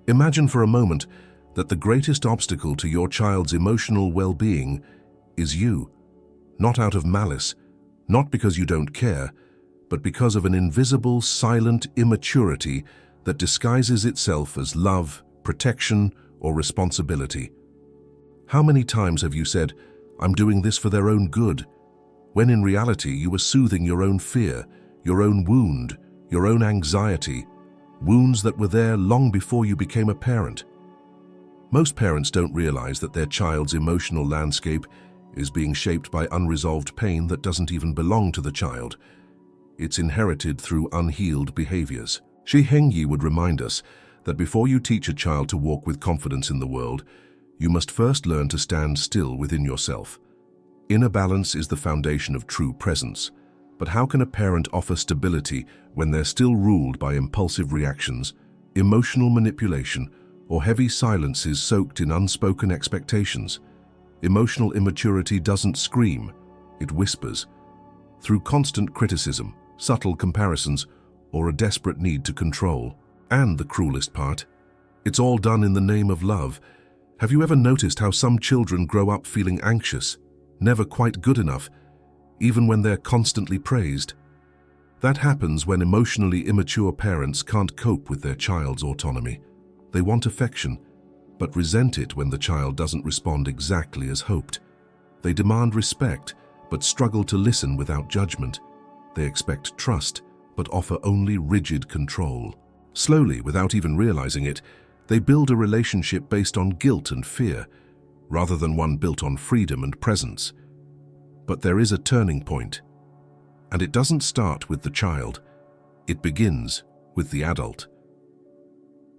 Imagine for a moment that the greatest obstacle to your child's emotional well-being is you, not out of malice, not because you don't care, but because of an invisible, silent immaturity that disguises itself as love, protection, or responsibility. How many times have you said, "I'm doing this for their own good," when in reality you were soothing your own fear, your own wound, your own anxiety, wounds that were there long before you became a parent? Most parents don't realize that their child's emotional landscape is being shaped by unresolved pain that doesn't even belong to the child. It's inherited through unhealed behaviors. Shi Hengyi would remind us that before you teach a child to walk with confidence in the world, you must first learn to stand still within yourself. Inner balance is the foundation of true presence. But how can a parent offer stability when they're still ruled by impulsive reactions, emotional manipulation, or heavy silences soaked in unspoken expectations? Emotional immaturity doesn't scream, it whispers. Through constant criticism, subtle comparisons, or a desperate need to control. And the cruelest part, it's all done in the name of love. Have you ever noticed how some children grow up feeling anxious, never quite good enough, even when they're constantly praised? That happens when emotionally immature parents can't cope with their child's autonomy. They want affection, but resent it when the child doesn't respond exactly as hoped. They demand respect, but struggle to listen without judgment. They expect trust, but offer only rigid control. Slowly, without even realizing it, they build a relationship based on guilt and fear, rather than one built on freedom and presence. But there is a turning point, and it doesn't start with the child. It begins with the adult.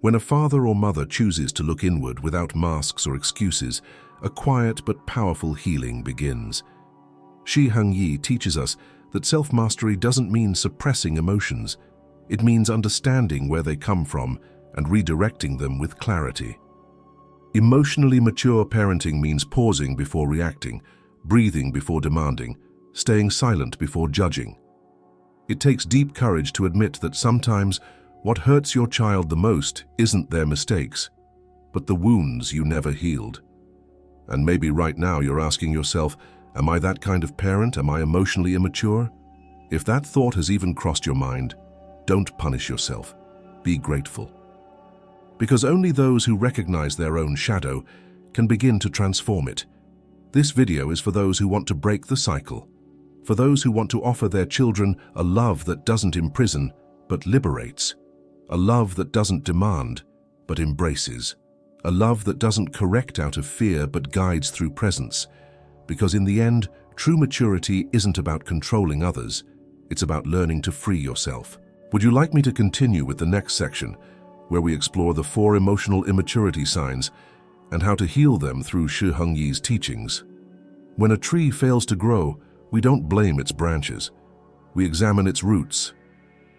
When a father or mother chooses to look inward without masks or excuses, a quiet but powerful healing begins. Shi Hengyi teaches us that self-mastery doesn't mean suppressing emotions. It means understanding where they come from and redirecting them with clarity. Emotionally mature parenting means pausing before reacting, breathing before demanding, staying silent before judging. It takes deep courage to admit that sometimes what hurts your child the most isn't their mistakes, but the wounds you never healed. And maybe right now you're asking yourself, am I that kind of parent? Am I emotionally immature? If that thought has even crossed your mind, don't punish yourself. Be grateful. Because only those who recognize their own shadow can begin to transform it. This video is for those who want to break the cycle, for those who want to offer their children a love that doesn't imprison, but liberates, a love that doesn't demand, but embraces, a love that doesn't correct out of fear, but guides through presence. Because in the end, true maturity isn't about controlling others, it's about learning to free yourself. Would you like me to continue with the next section, where we explore the 4 emotional immaturity signs and how to heal them through Shi Hengyi's teachings? When a tree fails to grow, we don't blame its branches. We examine its roots.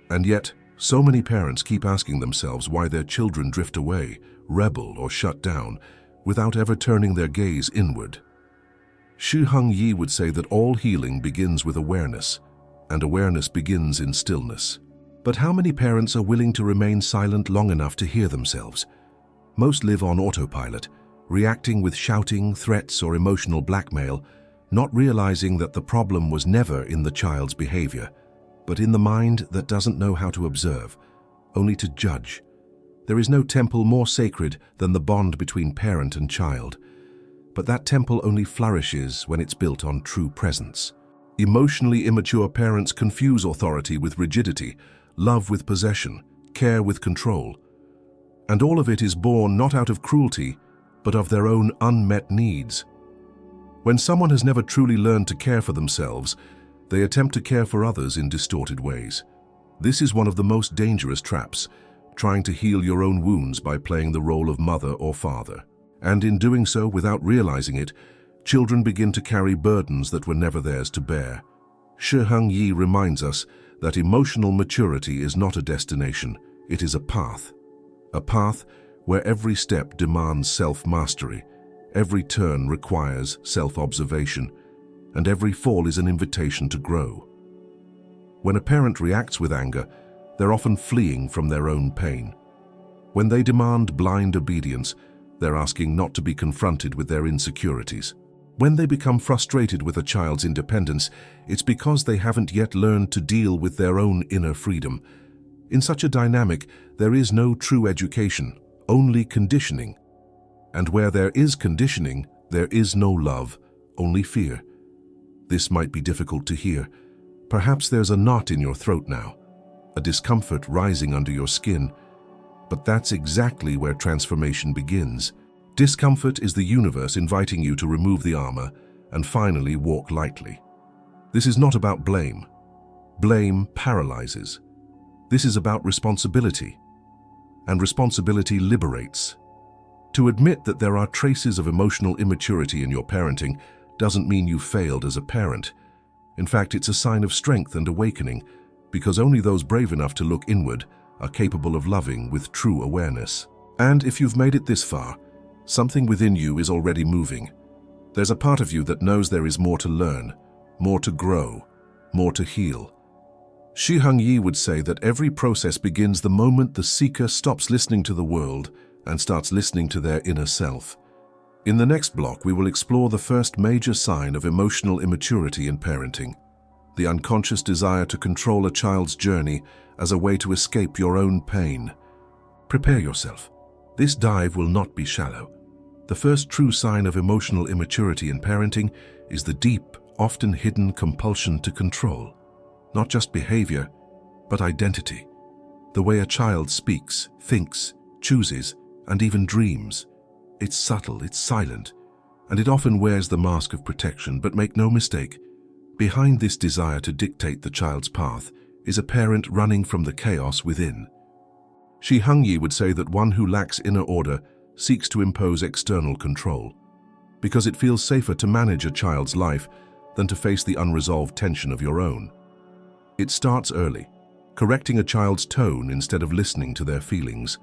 And yet, so many parents keep asking themselves why their children drift away, rebel, or shut down, without ever turning their gaze inward. Shi Hengyi would say that all healing begins with awareness, and awareness begins in stillness. But how many parents are willing to remain silent long enough to hear themselves? Most live on autopilot, reacting with shouting, threats, or emotional blackmail, not realizing that the problem was never in the child's behavior, but in the mind that doesn't know how to observe, only to judge. There is no temple more sacred than the bond between parent and child, but that temple only flourishes when it's built on true presence. Emotionally immature parents confuse authority with rigidity, love with possession, care with control. And all of it is born not out of cruelty, but of their own unmet needs. When someone has never truly learned to care for themselves, they attempt to care for others in distorted ways. This is one of the most dangerous traps, trying to heal your own wounds by playing the role of mother or father. And in doing so, without realizing it, children begin to carry burdens that were never theirs to bear. Shi Hengyi reminds us that emotional maturity is not a destination, it is a path where every step demands self-mastery, every turn requires self-observation, and every fall is an invitation to grow. When a parent reacts with anger, they're often fleeing from their own pain. When they demand blind obedience, they're asking not to be confronted with their insecurities. When they become frustrated with a child's independence, it's because they haven't yet learned to deal with their own inner freedom. In such a dynamic, there is no true education, only conditioning. And where there is conditioning, there is no love, only fear. This might be difficult to hear. Perhaps there's a knot in your throat now, a discomfort rising under your skin. But that's exactly where transformation begins. Discomfort is the universe inviting you to remove the armor and finally walk lightly. This is not about blame. Blame paralyzes. This is about responsibility. And responsibility liberates. To admit that there are traces of emotional immaturity in your parenting doesn't mean you failed as a parent. In fact, it's a sign of strength and awakening, because only those brave enough to look inward are capable of loving with true awareness. And if you've made it this far, something within you is already moving. There's a part of you that knows there is more to learn, more to grow, more to heal. Shi Hongyi would say that every process begins the moment the seeker stops listening to the world and starts listening to their inner self. In the next block, we will explore the first major sign of emotional immaturity in parenting, the unconscious desire to control a child's journey as a way to escape your own pain. Prepare yourself. This dive will not be shallow. The first true sign of emotional immaturity in parenting is the deep, often hidden compulsion to control. Not just behavior, but identity. The way a child speaks, thinks, chooses, and even dreams. It's subtle, it's silent, and it often wears the mask of protection. But make no mistake, behind this desire to dictate the child's path is a parent running from the chaos within. Shi Hongyi would say that one who lacks inner order seeks to impose external control, because it feels safer to manage a child's life than to face the unresolved tension of your own. It starts early, correcting a child's tone instead of listening to their feelings,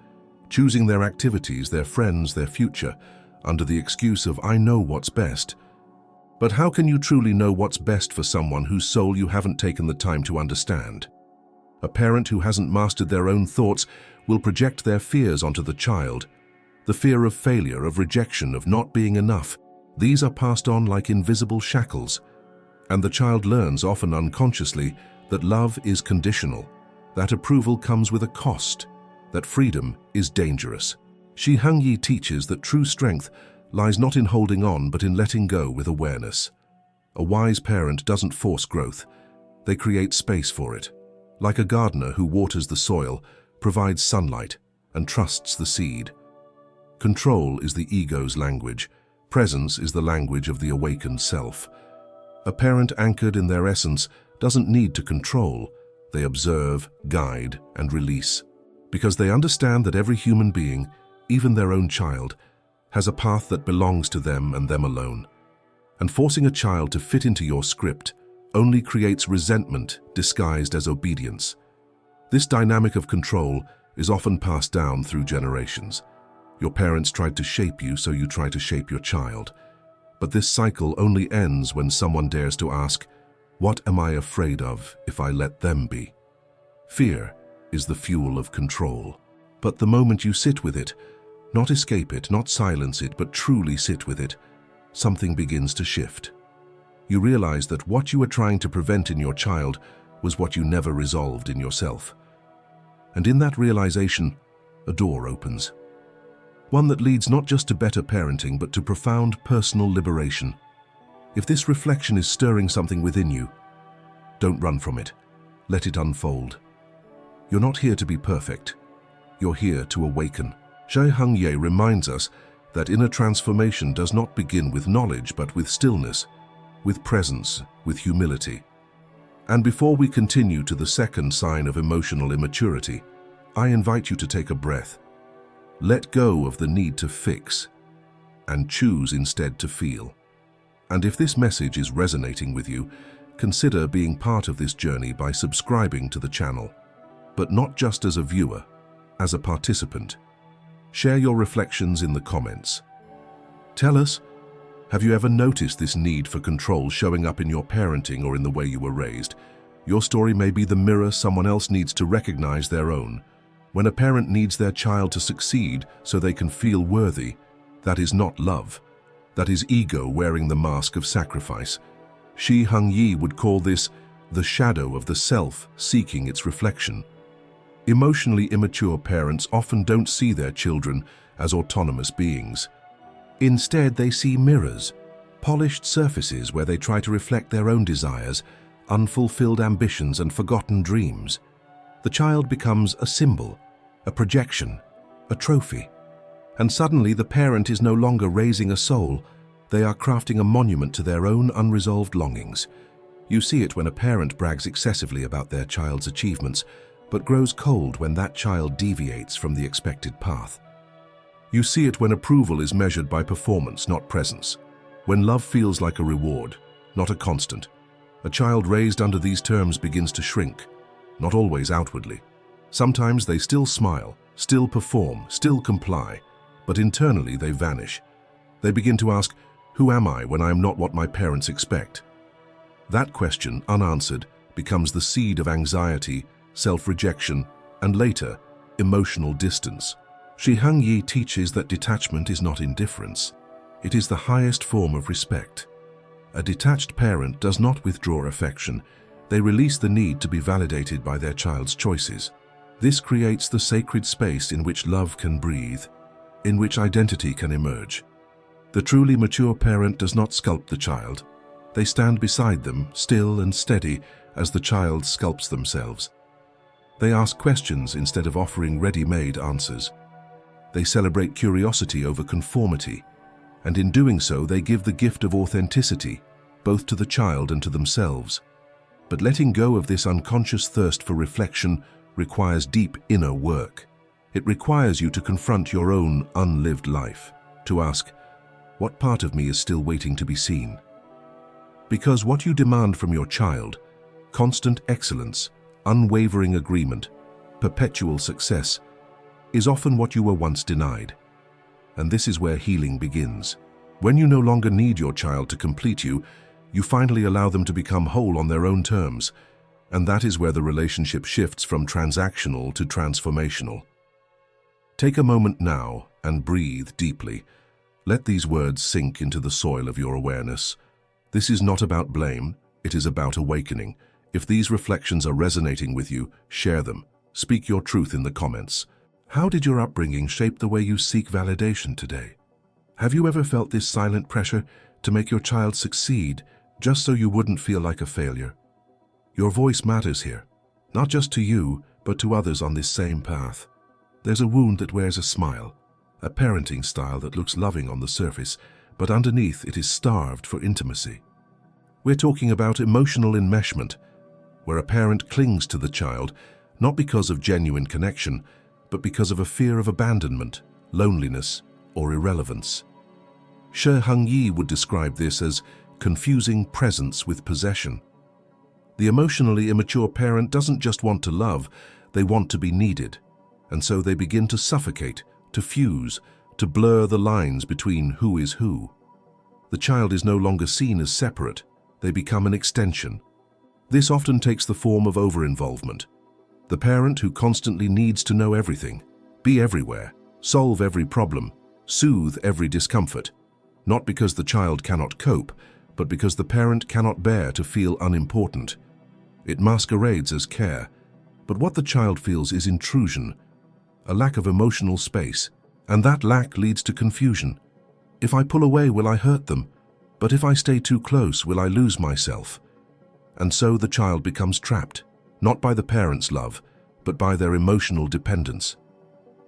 choosing their activities, their friends, their future, under the excuse of "I know what's best." But how can you truly know what's best for someone whose soul you haven't taken the time to understand? A parent who hasn't mastered their own thoughts will project their fears onto the child. The fear of failure, of rejection, of not being enough. These are passed on like invisible shackles. And the child learns, often unconsciously, that love is conditional, that approval comes with a cost, that freedom is dangerous. Shi Hongyi teaches that true strength lies not in holding on, but in letting go with awareness. A wise parent doesn't force growth. They create space for it. Like a gardener who waters the soil, provides sunlight, and trusts the seed. Control is the ego's language. Presence is the language of the awakened self. A parent anchored in their essence doesn't need to control. They observe, guide, and release. Because they understand that every human being, even their own child, has a path that belongs to them and them alone. And forcing a child to fit into your script only creates resentment disguised as obedience. This dynamic of control is often passed down through generations. Your parents tried to shape you, so you try to shape your child. But this cycle only ends when someone dares to ask, "What am I afraid of if I let them be?" Fear is the fuel of control. But the moment you sit with it, not escape it, not silence it, but truly sit with it, something begins to shift. You realize that what you were trying to prevent in your child was what you never resolved in yourself. And in that realization, a door opens. One that leads not just to better parenting, but to profound personal liberation. If this reflection is stirring something within you, don't run from it. Let it unfold. You're not here to be perfect. You're here to awaken. Shi Hongyi reminds us that inner transformation does not begin with knowledge, but with stillness, with presence, with humility. And before we continue to the second sign of emotional immaturity, I invite you to take a breath. Let go of the need to fix and choose instead to feel. And if this message is resonating with you, consider being part of this journey by subscribing to the channel. But not just as a viewer, as a participant. Share your reflections in the comments. Tell us, have you ever noticed this need for control showing up in your parenting or in the way you were raised? Your story may be the mirror someone else needs to recognize their own. When a parent needs their child to succeed so they can feel worthy, that is not love. That is ego wearing the mask of sacrifice. Shi Hongyi would call this the shadow of the self seeking its reflection. Emotionally immature parents often don't see their children as autonomous beings. Instead, they see mirrors, polished surfaces where they try to reflect their own desires, unfulfilled ambitions, and forgotten dreams. The child becomes a symbol, a projection, a trophy. And suddenly the parent is no longer raising a soul, they are crafting a monument to their own unresolved longings. You see it when a parent brags excessively about their child's achievements, but grows cold when that child deviates from the expected path. You see it when approval is measured by performance, not presence. When love feels like a reward, not a constant. A child raised under these terms begins to shrink, not always outwardly. Sometimes they still smile, still perform, still comply, but internally they vanish. They begin to ask, who am I when I am not what my parents expect? That question, unanswered, becomes the seed of anxiety, self-rejection, and later, emotional distance. Shi Hongyi teaches that detachment is not indifference. It is the highest form of respect. A detached parent does not withdraw affection. They release the need to be validated by their child's choices. This creates the sacred space in which love can breathe, in which identity can emerge. The truly mature parent does not sculpt the child. They stand beside them, still and steady, as the child sculpts themselves. They ask questions instead of offering ready-made answers. They celebrate curiosity over conformity, and in doing so they give the gift of authenticity, both to the child and to themselves. But letting go of this unconscious thirst for reflection requires deep inner work. It requires you to confront your own unlived life, to ask, what part of me is still waiting to be seen? Because what you demand from your child, constant excellence, unwavering agreement, perpetual success, is often what you were once denied. And this is where healing begins. When you no longer need your child to complete you, you finally allow them to become whole on their own terms, and that is where the relationship shifts from transactional to transformational. Take a moment now and breathe deeply. Let these words sink into the soil of your awareness. This is not about blame, it is about awakening. If these reflections are resonating with you, share them. Speak your truth in the comments. How did your upbringing shape the way you seek validation today? Have you ever felt this silent pressure to make your child succeed just so you wouldn't feel like a failure? Your voice matters here, not just to you, but to others on this same path. There's a wound that wears a smile, a parenting style that looks loving on the surface, but underneath it is starved for intimacy. We're talking about emotional enmeshment, where a parent clings to the child, not because of genuine connection, but because of a fear of abandonment, loneliness, or irrelevance. Shi Hongyi would describe this as confusing presence with possession. The emotionally immature parent doesn't just want to love, they want to be needed, and so they begin to suffocate, to fuse, to blur the lines between who is who. The child is no longer seen as separate, they become an extension. This often takes the form of over-involvement. The parent who constantly needs to know everything, be everywhere, solve every problem, soothe every discomfort, not because the child cannot cope, but because the parent cannot bear to feel unimportant. It masquerades as care, but what the child feels is intrusion, a lack of emotional space, and that lack leads to confusion. If I pull away, will I hurt them? But if I stay too close, will I lose myself? And so the child becomes trapped, not by the parent's love, but by their emotional dependence.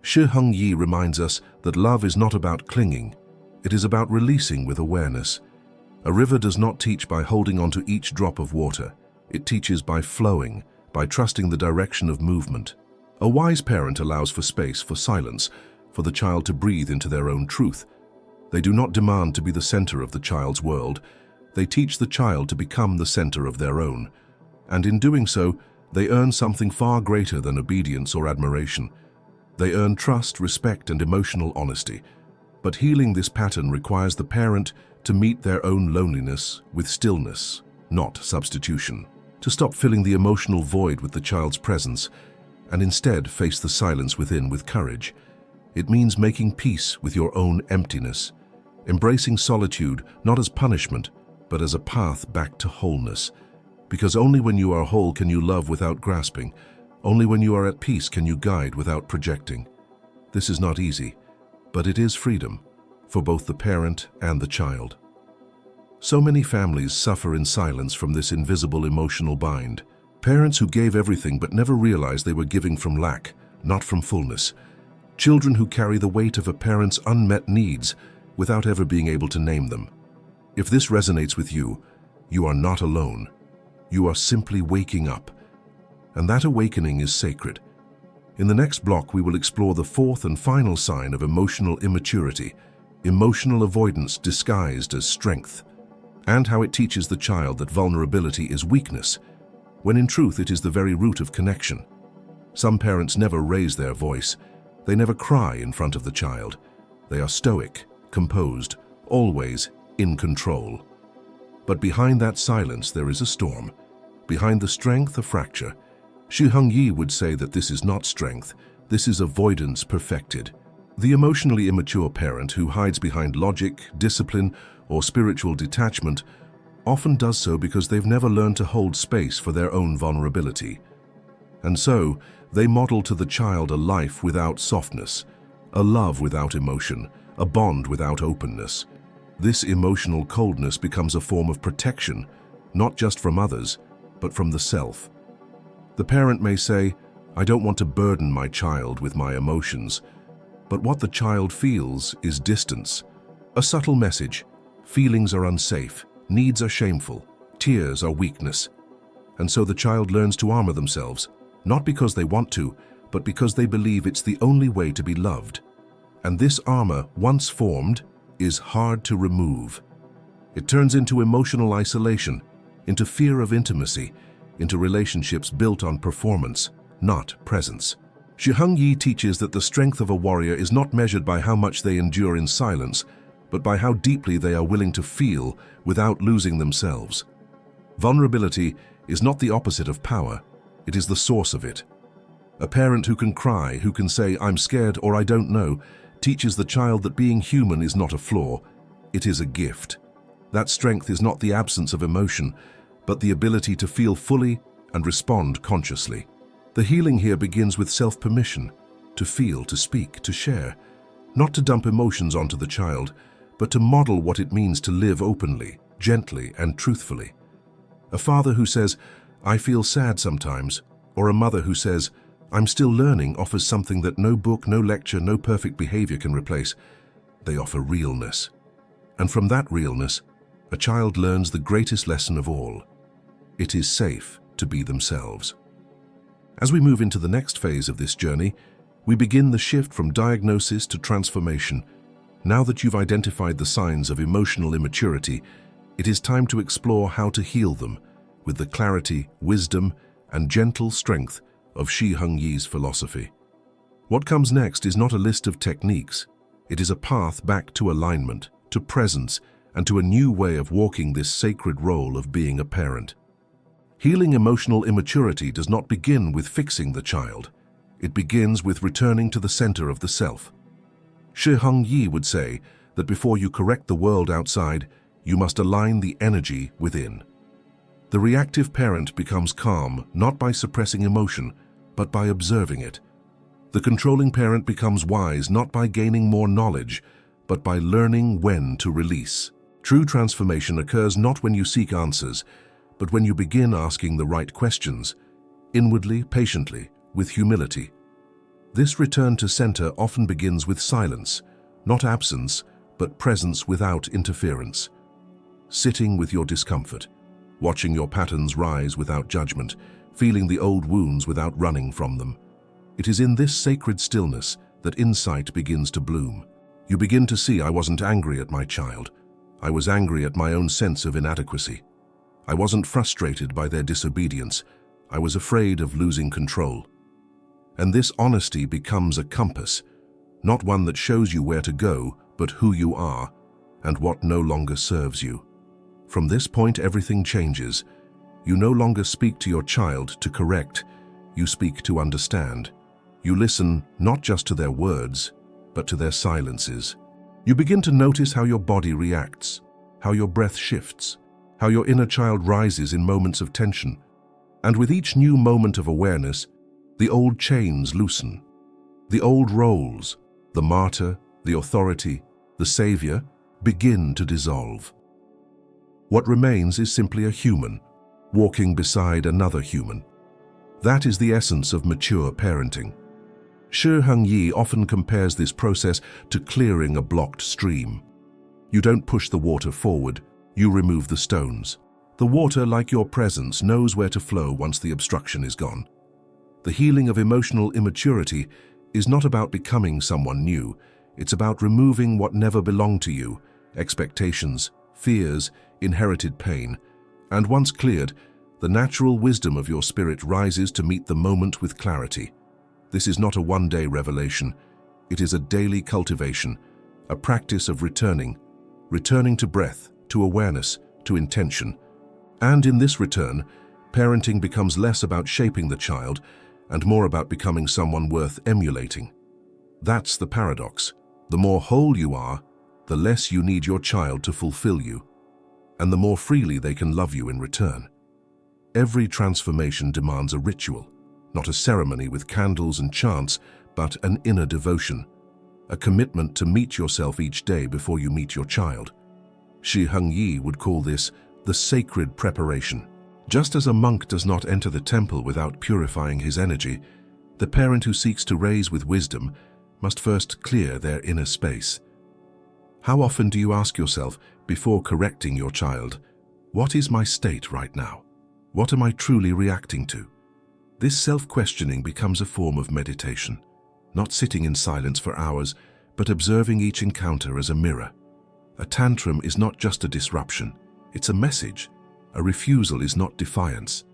Shi Hongyi reminds us that love is not about clinging, it is about releasing with awareness. A river does not teach by holding on to each drop of water, it teaches by flowing, by trusting the direction of movement. A wise parent allows for space, for silence, for the child to breathe into their own truth. They do not demand to be the center of the child's world, they teach the child to become the center of their own. And in doing so, they earn something far greater than obedience or admiration. They earn trust, respect, and emotional honesty. But healing this pattern requires the parent to meet their own loneliness with stillness, not substitution. To stop filling the emotional void with the child's presence, and instead face the silence within with courage. It means making peace with your own emptiness, embracing solitude not as punishment, but as a path back to wholeness. Because only when you are whole can you love without grasping. Only when you are at peace can you guide without projecting. This is not easy, but it is freedom for both the parent and the child. So many families suffer in silence from this invisible emotional bind. Parents who gave everything but never realized they were giving from lack, not from fullness. Children who carry the weight of a parent's unmet needs without ever being able to name them. If this resonates with you, you are not alone. You are simply waking up. And that awakening is sacred. In the next block, we will explore the fourth and final sign of emotional immaturity, emotional avoidance disguised as strength, and how it teaches the child that vulnerability is weakness, when in truth it is the very root of connection. Some parents never raise their voice. They never cry in front of the child. They are stoic, composed, always in control. But behind that silence there is a storm. Behind the strength, a fracture. Shi Hongyi would say that this is not strength, this is avoidance perfected. The emotionally immature parent who hides behind logic, discipline, or spiritual detachment often does so because they've never learned to hold space for their own vulnerability. And so, they model to the child a life without softness, a love without emotion, a bond without openness. This emotional coldness becomes a form of protection, not just from others, but from the self. The parent may say, "I don't want to burden my child with my emotions," but what the child feels is distance, a subtle message. Feelings are unsafe, needs are shameful, tears are weakness. And so the child learns to armor themselves, not because they want to, but because they believe it's the only way to be loved. And this armor, once formed, is hard to remove. It turns into emotional isolation, into fear of intimacy, into relationships built on performance, not presence. Shi Hongyi teaches that the strength of a warrior is not measured by how much they endure in silence, but by how deeply they are willing to feel without losing themselves. Vulnerability is not the opposite of power, it is the source of it. A parent who can cry, who can say, "I'm scared" or "I don't know," teaches the child that being human is not a flaw, it is a gift. That strength is not the absence of emotion, but the ability to feel fully and respond consciously. The healing here begins with self-permission, to feel, to speak, to share, not to dump emotions onto the child, but to model what it means to live openly, gently, and truthfully. A father who says, "I feel sad sometimes," or a mother who says, "I'm still learning," offers something that no book, no lecture, no perfect behavior can replace. They offer realness. And from that realness, a child learns the greatest lesson of all. It is safe to be themselves. As we move into the next phase of this journey, we begin the shift from diagnosis to transformation. Now that you've identified the signs of emotional immaturity, it is time to explore how to heal them with the clarity, wisdom, and gentle strength of Shi Hongyi's philosophy. What comes next is not a list of techniques. It is a path back to alignment, to presence, and to a new way of walking this sacred role of being a parent. Healing emotional immaturity does not begin with fixing the child. It begins with returning to the center of the self. Shi Hongyi would say that before you correct the world outside, you must align the energy within. The reactive parent becomes calm not by suppressing emotion, but by observing it. The controlling parent becomes wise not by gaining more knowledge, but by learning when to release. True transformation occurs not when you seek answers, but when you begin asking the right questions, inwardly, patiently, with humility. This return to center often begins with silence, not absence, but presence without interference. Sitting with your discomfort, watching your patterns rise without judgment, feeling the old wounds without running from them. It is in this sacred stillness that insight begins to bloom. You begin to see, I wasn't angry at my child. I was angry at my own sense of inadequacy. I wasn't frustrated by their disobedience. I was afraid of losing control. And this honesty becomes a compass, not one that shows you where to go, but who you are and what no longer serves you. From this point, everything changes. You no longer speak to your child to correct. You speak to understand. You listen not just to their words, but to their silences. You begin to notice how your body reacts, how your breath shifts, how your inner child rises in moments of tension. And with each new moment of awareness, the old chains loosen. The old roles, the martyr, the authority, the savior, begin to dissolve. What remains is simply a human, walking beside another human. That is the essence of mature parenting. Shi Hengyi often compares this process to clearing a blocked stream. You don't push the water forward, you remove the stones. The water, like your presence, knows where to flow once the obstruction is gone. The healing of emotional immaturity is not about becoming someone new. It's about removing what never belonged to you, expectations, fears, inherited pain. And once cleared, the natural wisdom of your spirit rises to meet the moment with clarity. This is not a one-day revelation. It is a daily cultivation, a practice of returning to breath, to awareness, to intention. And in this return, parenting becomes less about shaping the child and more about becoming someone worth emulating. That's the paradox. The more whole you are, the less you need your child to fulfill you, and the more freely they can love you in return. Every transformation demands a ritual, not a ceremony with candles and chants, but an inner devotion, a commitment to meet yourself each day before you meet your child. Shi Hengyi would call this the sacred preparation. Just as a monk does not enter the temple without purifying his energy, the parent who seeks to raise with wisdom must first clear their inner space. How often do you ask yourself, before correcting your child, what is my state right now? What am I truly reacting to? This self-questioning becomes a form of meditation, not sitting in silence for hours, but observing each encounter as a mirror. A tantrum is not just a disruption, it's a message. A refusal is not defiance,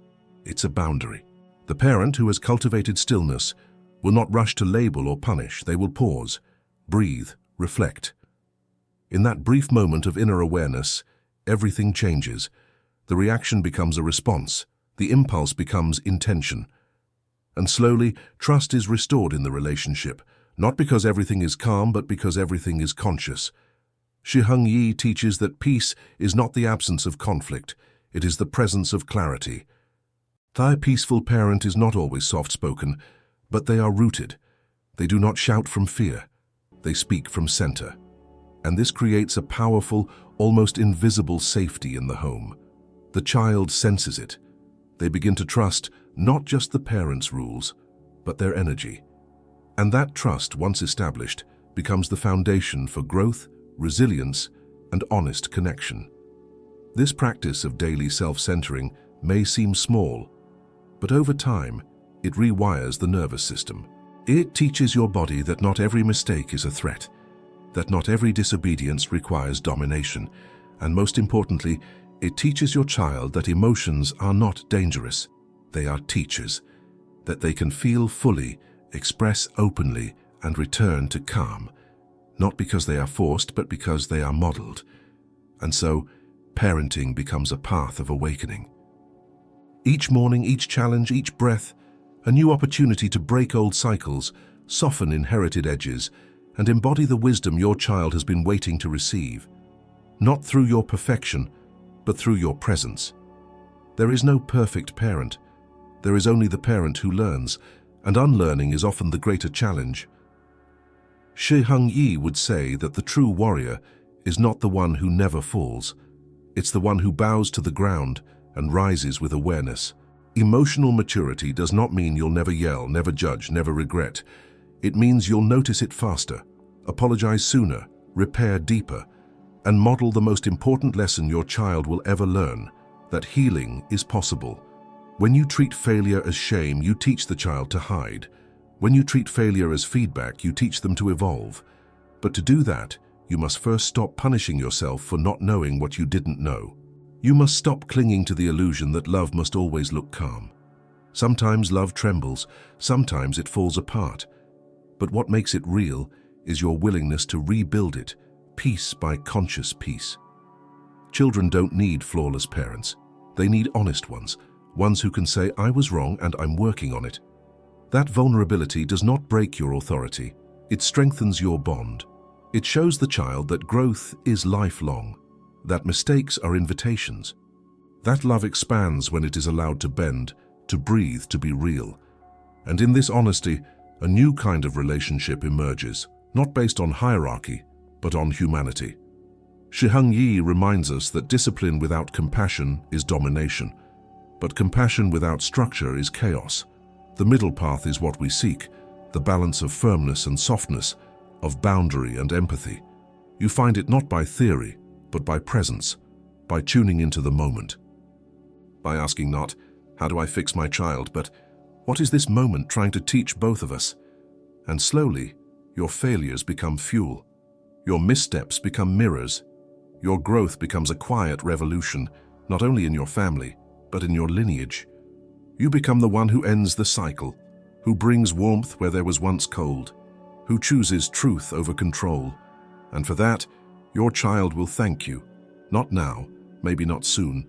it's a boundary. The parent who has cultivated stillness will not rush to label or punish. They will pause, breathe, reflect. In that brief moment of inner awareness, everything changes. The reaction becomes a response, the impulse becomes intention. And slowly, trust is restored in the relationship, not because everything is calm, but because everything is conscious. Shi Hengyi teaches that peace is not the absence of conflict, it is the presence of clarity. The peaceful parent is not always soft-spoken, but they are rooted. They do not shout from fear, they speak from center. And this creates a powerful, almost invisible safety in the home. The child senses it. They begin to trust not just the parent's rules, but their energy. And that trust, once established, becomes the foundation for growth, resilience, and honest connection. This practice of daily self-centering may seem small, but over time, it rewires the nervous system. It teaches your body that not every mistake is a threat, that not every disobedience requires domination, and most importantly, it teaches your child that emotions are not dangerous, they are teachers, that they can feel fully, express openly, and return to calm, not because they are forced, but because they are modeled. And so, parenting becomes a path of awakening. Each morning, each challenge, each breath, a new opportunity to break old cycles, soften inherited edges, and embody the wisdom your child has been waiting to receive. Not through your perfection, but through your presence. There is no perfect parent. There is only the parent who learns, and unlearning is often the greater challenge. Shi Hengyi would say that the true warrior is not the one who never falls. It's the one who bows to the ground and rises with awareness. Emotional maturity does not mean you'll never yell, never judge, never regret. It means you'll notice it faster, apologize sooner, repair deeper, and model the most important lesson your child will ever learn, that healing is possible. When you treat failure as shame, you teach the child to hide. When you treat failure as feedback, you teach them to evolve. But to do that, you must first stop punishing yourself for not knowing what you didn't know. You must stop clinging to the illusion that love must always look calm. Sometimes love trembles, sometimes it falls apart. But what makes it real is your willingness to rebuild it, piece by conscious piece. Children don't need flawless parents. They need honest ones, ones who can say, "I was wrong and I'm working on it." That vulnerability does not break your authority. It strengthens your bond. It shows the child that growth is lifelong, that mistakes are invitations. That love expands when it is allowed to bend, to breathe, to be real. And in this honesty, a new kind of relationship emerges, not based on hierarchy, but on humanity. Shiheng Yi reminds us that discipline without compassion is domination, but compassion without structure is chaos. The middle path is what we seek, the balance of firmness and softness, of boundary and empathy. You find it not by theory, but by presence, by tuning into the moment. By asking not, how do I fix my child, but what is this moment trying to teach both of us? And slowly, your failures become fuel. Your missteps become mirrors. Your growth becomes a quiet revolution, not only in your family, but in your lineage. You become the one who ends the cycle, who brings warmth where there was once cold, who chooses truth over control. And for that, your child will thank you, not now, maybe not soon,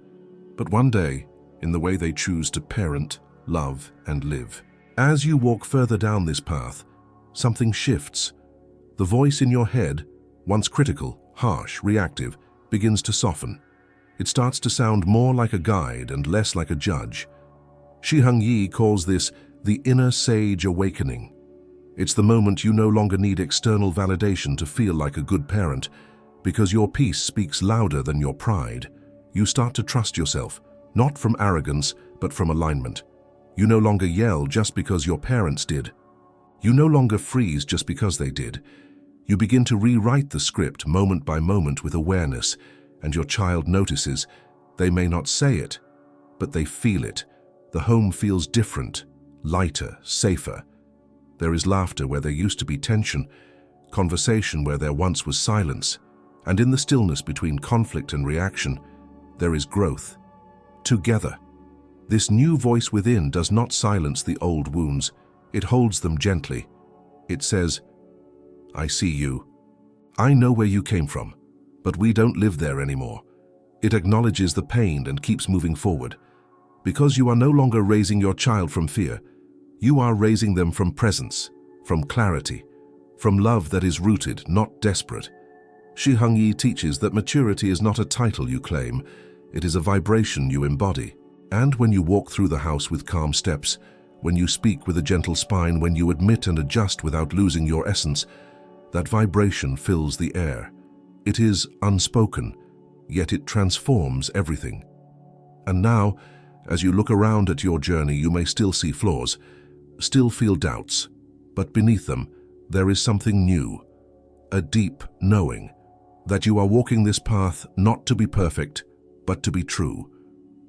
but one day, in the way they choose to parent, love, and live. As you walk further down this path, something shifts. The voice in your head, once critical, harsh, reactive, begins to soften. It starts to sound more like a guide and less like a judge. Shiheng Yi calls this the inner sage awakening. It's the moment you no longer need external validation to feel like a good parent, because your peace speaks louder than your pride. You start to trust yourself, not from arrogance, but from alignment. You no longer yell just because your parents did. You no longer freeze just because they did. You begin to rewrite the script moment by moment with awareness, and your child notices. They may not say it, but they feel it. The home feels different, lighter, safer. There is laughter where there used to be tension, conversation where there once was silence, and in the stillness between conflict and reaction, there is growth. Together. This new voice within does not silence the old wounds. It holds them gently. It says, I see you. I know where you came from, but we don't live there anymore. It acknowledges the pain and keeps moving forward. Because you are no longer raising your child from fear, you are raising them from presence, from clarity, from love that is rooted, not desperate. Shiheng Yi teaches that maturity is not a title you claim, it is a vibration you embody. And when you walk through the house with calm steps, when you speak with a gentle spine, when you admit and adjust without losing your essence, that vibration fills the air. It is unspoken, yet it transforms everything. And now, as you look around at your journey, you may still see flaws, still feel doubts, but beneath them, there is something new, a deep knowing that you are walking this path not to be perfect, but to be true,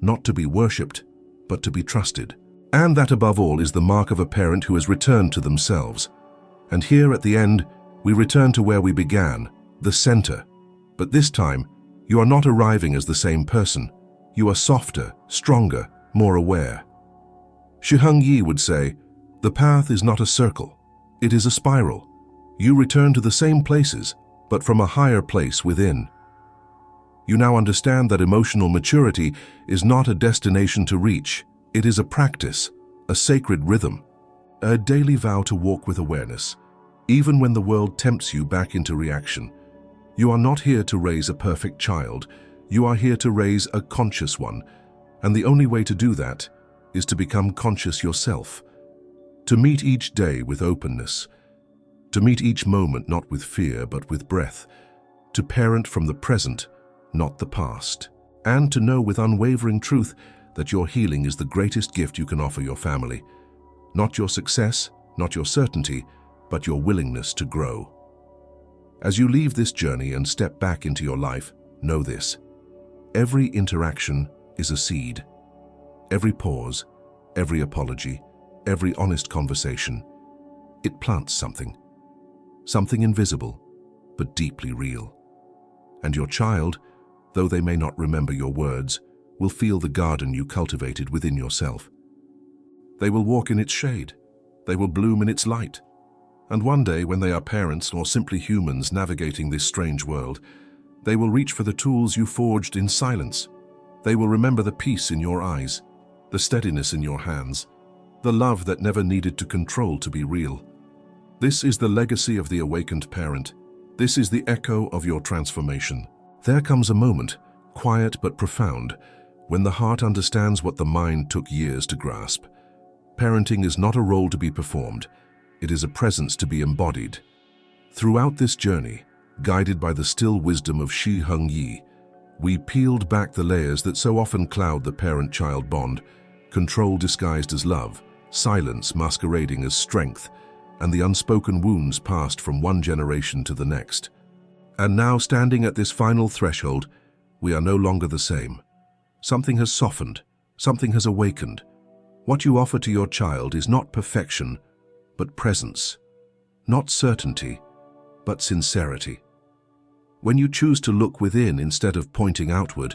not to be worshipped, but to be trusted. And that above all is the mark of a parent who has returned to themselves. And here at the end, we return to where we began, the center. But this time, you are not arriving as the same person. You are softer, stronger, more aware. Shiheng Yi would say, the path is not a circle, it is a spiral. You return to the same places, but from a higher place within. You now understand that emotional maturity is not a destination to reach. It is a practice, a sacred rhythm, a daily vow to walk with awareness, even when the world tempts you back into reaction. You are not here to raise a perfect child. You are here to raise a conscious one, and the only way to do that is to become conscious yourself, to meet each day with openness, to meet each moment not with fear but with breath, to parent from the present, not the past, and to know with unwavering truth that your healing is the greatest gift you can offer your family. Not your success, not your certainty, but your willingness to grow. As you leave this journey and step back into your life, know this. Every interaction is a seed. Every pause, every apology, every honest conversation, it plants something. Something invisible, but deeply real. And your child, though they may not remember your words, will feel the garden you cultivated within yourself. They will walk in its shade. They will bloom in its light. And one day, when they are parents or simply humans navigating this strange world, they will reach for the tools you forged in silence. They will remember the peace in your eyes, the steadiness in your hands, the love that never needed to control to be real. This is the legacy of the awakened parent. This is the echo of your transformation. There comes a moment, quiet but profound, when the heart understands what the mind took years to grasp. Parenting is not a role to be performed. It is a presence to be embodied. Throughout this journey, guided by the still wisdom of Shi Hung Yi, we peeled back the layers that so often cloud the parent-child bond: control disguised as love, silence masquerading as strength, and the unspoken wounds passed from one generation to the next. And now, standing at this final threshold, we are no longer the same. Something has softened, something has awakened. What you offer to your child is not perfection, but presence. Not certainty, but sincerity. When you choose to look within instead of pointing outward,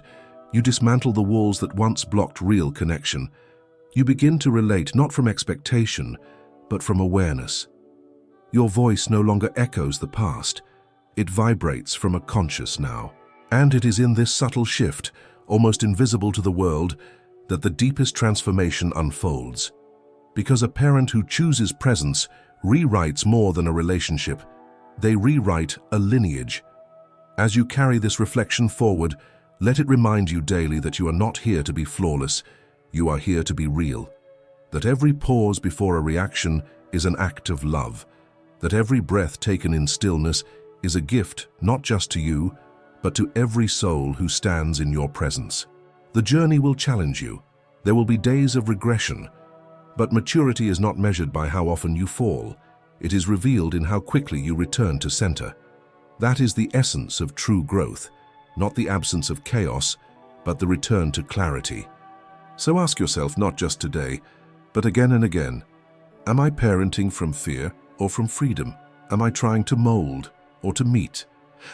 you dismantle the walls that once blocked real connection. You begin to relate not from expectation, but from awareness. Your voice no longer echoes the past. It vibrates from a conscious now. And it is in this subtle shift, almost invisible to the world, that the deepest transformation unfolds. Because a parent who chooses presence rewrites more than a relationship. They rewrite a lineage. As you carry this reflection forward, let it remind you daily that you are not here to be flawless. You are here to be real. That every pause before a reaction is an act of love. That every breath taken in stillness is a gift not just to you, but to every soul who stands in your presence. The journey will challenge you. There will be days of regression. But maturity is not measured by how often you fall. It is revealed in how quickly you return to center. That is the essence of true growth, not the absence of chaos, but the return to clarity. So ask yourself, not just today, but again and again, am I parenting from fear or from freedom? Am I trying to mold or to meet?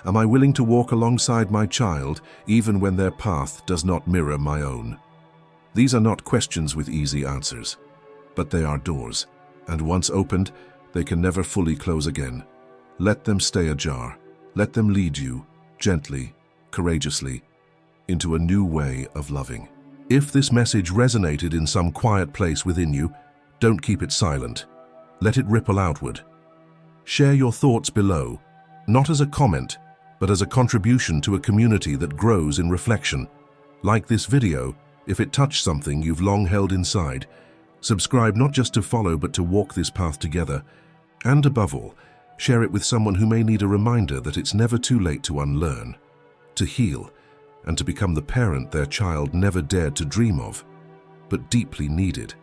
Am I willing to walk alongside my child even when their path does not mirror my own? These are not questions with easy answers, but they are doors, and once opened, they can never fully close again. Let them stay ajar. Let them lead you, gently, courageously, into a new way of loving. If this message resonated in some quiet place within you, don't keep it silent. Let it ripple outward. Share your thoughts below, not as a comment, but as a contribution to a community that grows in reflection. Like this video, if it touched something you've long held inside. Subscribe not just to follow, but to walk this path together. And above all, share it with someone who may need a reminder that it's never too late to unlearn, to heal, and to become the parent their child never dared to dream of, but deeply needed.